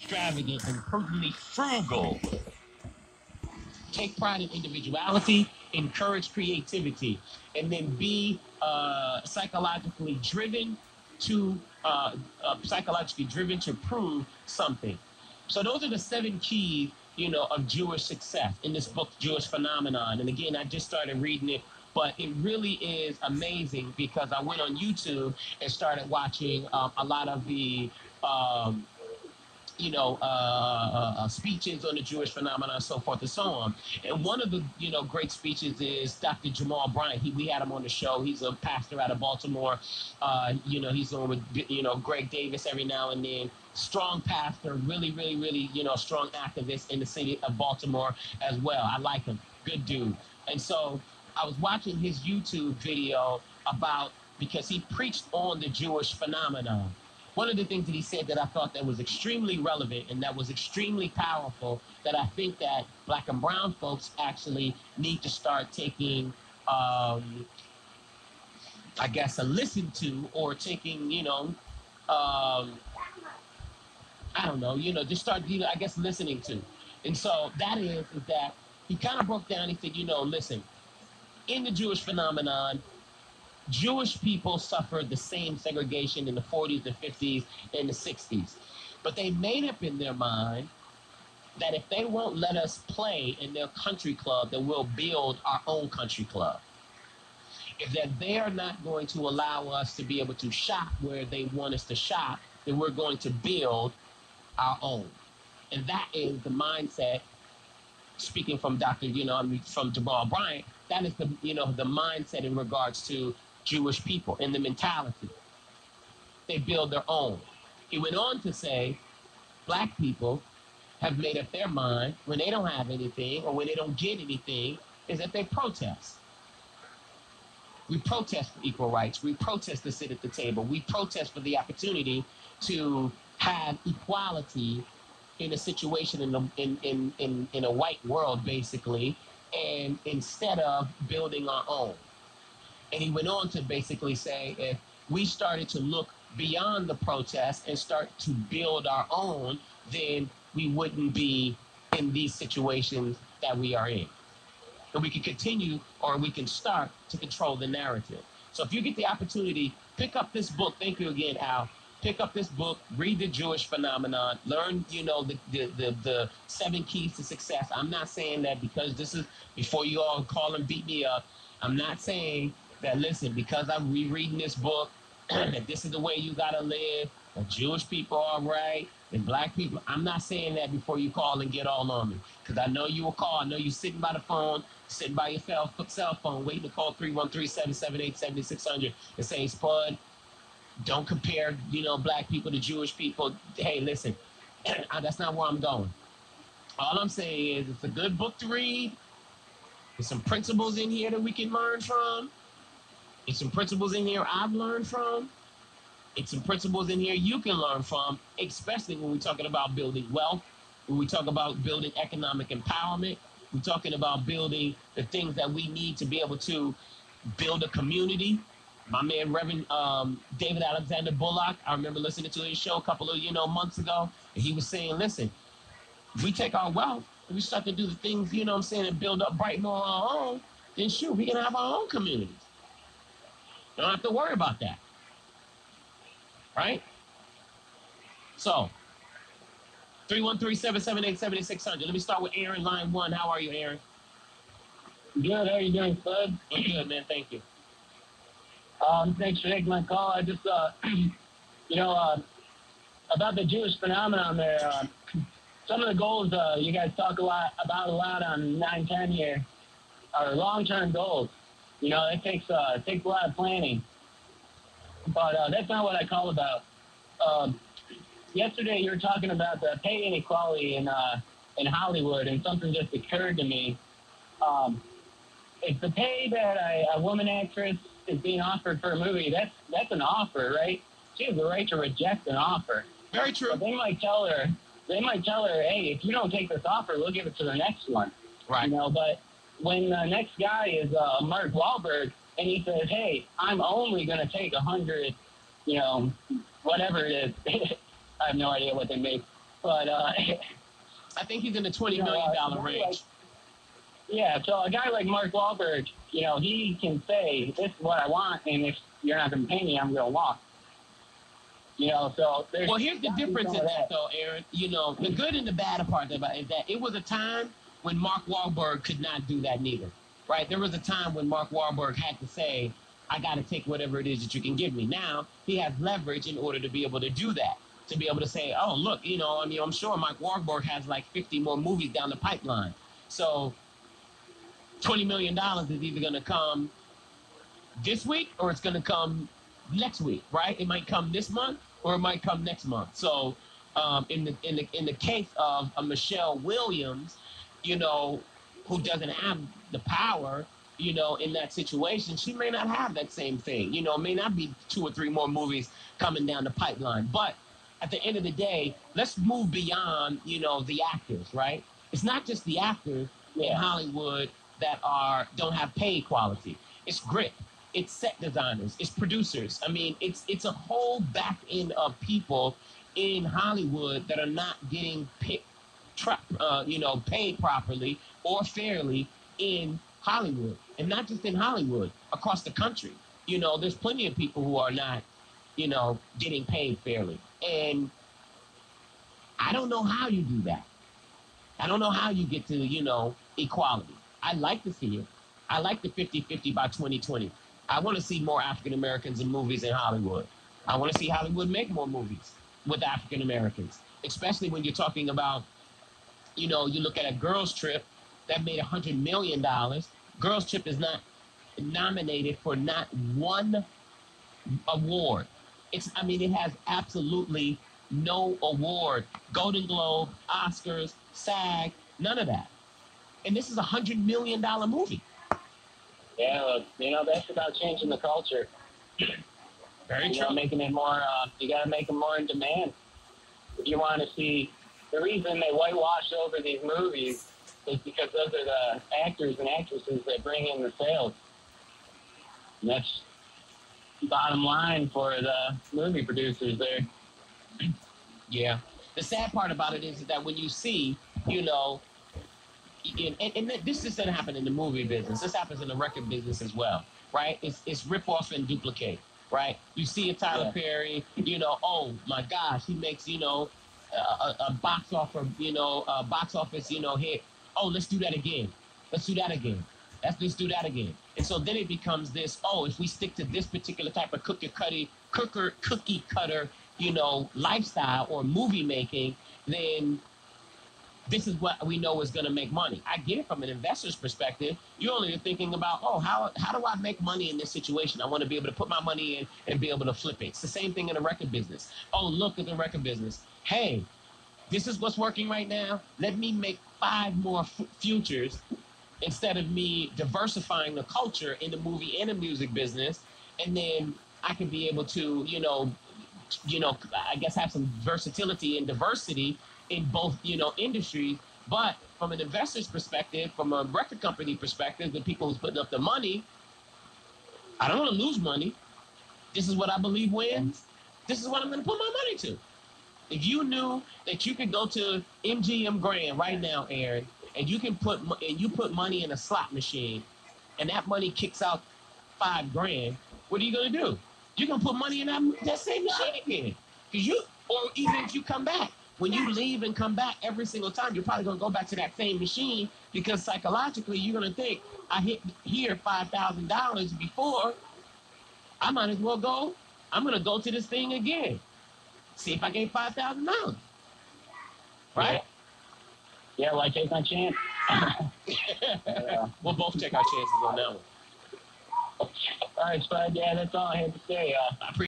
extravagant and prudently frugal. Take pride in individuality, encourage creativity, and then be psychologically driven to prove something. So those are the 7 keys, of Jewish success in this book, Jewish Phenomenon. And again, I just started reading it, but it really is amazing because I went on YouTube and started watching a lot of the um, speeches on the Jewish phenomenon, so forth and so on. And one of the, great speeches is Dr. Jamal Bryant. We had him on the show. He's a pastor out of Baltimore. He's on with, Greg Davis every now and then. Strong pastor, really, really, really, strong activist in the city of Baltimore as well. I like him. Good dude. And so I was watching his YouTube video because he preached on the Jewish phenomenon. One of the things that he said that I thought that was extremely relevant and that was extremely powerful, that I think that black and brown folks actually need to start taking, I guess, a listen to, or taking, I don't know, just start, I guess, listening to. And so that is that he kind of broke down. He said, listen, in the Jewish phenomenon, Jewish people suffered the same segregation in the 40s, the 50s, and the 60s. But they made up in their mind that if they won't let us play in their country club, then we'll build our own country club. If that they are not going to allow us to be able to shop where they want us to shop, then we're going to build our own. And that is the mindset, speaking from from Jamal Bryant, that is the mindset in regards to Jewish people and the mentality. They build their own. He went on to say, black people have made up their mind when they don't have anything or when they don't get anything, is that they protest. We protest for equal rights. We protest to sit at the table. We protest for the opportunity to have equality in a situation in a white world, basically, and instead of building our own. And he went on to basically say, if we started to look beyond the protest and start to build our own, then we wouldn't be in these situations that we are in. And we can continue, or we can start to control the narrative. So if you get the opportunity, pick up this book. Thank you again, Al. Pick up this book, read the Jewish phenomenon, learn, the 7 keys to success. I'm not saying that because this is, before you all call and beat me up, I'm not saying that, listen, because I'm rereading this book, that this is the way you gotta live, that Jewish people are right, and black people. I'm not saying that before you call and get all on me. Because I know you will call. I know you sitting by the phone, sitting by your cell phone, waiting to call 313-778-7600 and say, Spud, don't compare, black people to Jewish people. Hey, listen, that's not where I'm going. All I'm saying is it's a good book to read. There's some principles in here that we can learn from. There's some principles in here I've learned from. It's some principles in here you can learn from, especially when we're talking about building wealth, when we talk about building economic empowerment. We're talking about building the things that we need to be able to build a community. My man, Reverend David Alexander Bullock, I remember listening to his show a couple of months ago, and he was saying, listen, if we take our wealth and we start to do the things, and build up Brighton on our own, then sure, we can have our own communities. Don't have to worry about that. Right? So, 313-778-7600. Let me start with Aaron, line 1. How are you, Aaron? Good. How are you doing, Bud? I'm good, man. Thank you. Thanks for taking my call. I just, about the Jewish phenomenon there, some of the goals you guys talk a lot on 910 here are long-term goals. It takes a lot of planning. But that's not what I call about. Yesterday you were talking about the pay inequality in Hollywood, and something just occurred to me. If the pay that a woman actress is being offered for a movie, that's an offer, right? She has the right to reject an offer. Very true. But they might tell her, hey, if you don't take this offer, we'll give it to the next one. Right. But when the next guy is Mark Wahlberg, and he says, hey, I'm only going to take 100, whatever it is. I have no idea what they make. But I think he's in the $20 million range. Yeah, so a guy like Mark Wahlberg, he can say, this is what I want, and if you're not going to pay me, I'm going to walk. So there's... Well, here's the difference in that, though, Aaron. The good and the bad part about it is that it was a time when Mark Wahlberg could not do that neither, right? There was a time when Mark Wahlberg had to say, I got to take whatever it is that you can give me. Now, he has leverage in order to be able to do that, to be able to say, oh, look, I'm sure Mark Wahlberg has like 50 more movies down the pipeline. So $20 million is either going to come this week or it's going to come next week, right? It might come this month or it might come next month. So in the case of a Michelle Williams, who doesn't have the power, in that situation, she may not have that same thing. It may not be 2 or 3 more movies coming down the pipeline. But at the end of the day, let's move beyond, the actors, right? It's not just the actors in Hollywood that don't have pay equality. It's grit. It's set designers. It's producers. I mean, it's a whole back end of people in Hollywood that are not getting paid properly or fairly in Hollywood, and not just in Hollywood, across the country. There's plenty of people who are not, getting paid fairly, and I don't know how you do that. I don't know how you get to, equality. I like to see it. I like the 50-50 by 2020. I want to see more African Americans in movies in Hollywood. I want to see Hollywood make more movies with African Americans, especially when you're talking about, you look at a Girls Trip that made $100 million. Girls Trip is not nominated for not one award. It has absolutely no award. Golden Globe, Oscars, SAG, none of that. And this is a $100 million movie. Yeah, that's about changing the culture. Very true. Making it more, you got to make them more in demand. If you want to see, the reason they whitewash over these movies is because those are the actors and actresses that bring in the sales. And that's bottom line for the movie producers there. Yeah. The sad part about it is that when you see, and this doesn't happen in the movie business. This happens in the record business as well, right? It's rip off and duplicate, right? You see a Tyler Perry, oh my gosh, he makes, a box office, hit. Oh, let's do that again. Let's do that again. Let's do that again. And so then it becomes this, if we stick to this particular type of cookie cutter, lifestyle or movie making, then this is what we know is going to make money. I get it from an investor's perspective. You're only thinking about, how do I make money in this situation? I want to be able to put my money in and be able to flip it. It's the same thing in the record business. Oh, look at the record business. Hey, this is what's working right now. Let me make 5 more futures instead of me diversifying the culture in the movie and the music business. And then I can be able to, I guess have some versatility and diversity in both, industries. But from an investor's perspective, from a record company perspective, the people who's putting up the money, I don't want to lose money. This is what I believe wins. This is what I'm going to put my money to. If you knew that you could go to MGM Grand right now, Aaron, and you can put money in a slot machine, and that money kicks out $5,000, what are you going to do? You're going to put money in that same machine again. Or even if you come back, when you leave and come back every single time, you're probably going to go back to that same machine because psychologically you're going to think, I hit here $5,000 before, I might as well go. I'm going to go to this thing again. See if I get $5,000. Right? Yeah, well, I take my chance. We'll both take our chances on that one. All right, Spud. Yeah, that's all I had to say. I appreciate